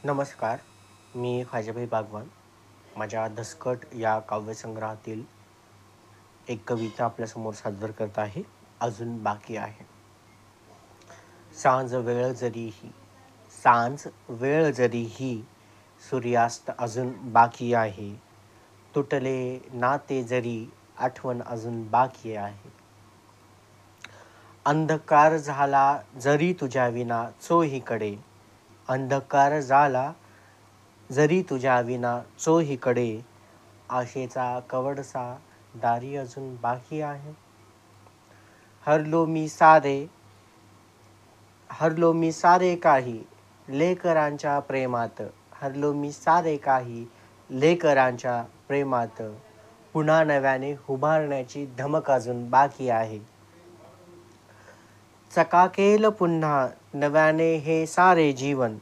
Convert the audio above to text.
नमस्कार. मी ख्वाजाभाई बागवान. माझ्या दसकट या काव्यसंग्रहातील एक कविता आपल्यासमोर सादर करत आहे. अजून बाकी आहे. सांज वेळ जरीही सांज वेळ जरीही सूर्यास्त अजून बाकी आहे. तुटले नाते जरी आठवण अजून बाकी आहे. अंधकार झाला जरी तुझ्या विना चोहीकडे अंधकार झाला जरी तुझ्या विना चोहीकडे आशेचा कवडसा दारी अजून बाकी आहे. हरलो मी सारे हरलो मी सारे काही लेकरांच्या प्रेमात हरलो मी सारे काही लेकरांच्या प्रेमात पुन्हा नव्याने उभारण्याची धमक अजून बाकी आहे. चकाकेल पुन्हा नव्याने हे सारे जीवन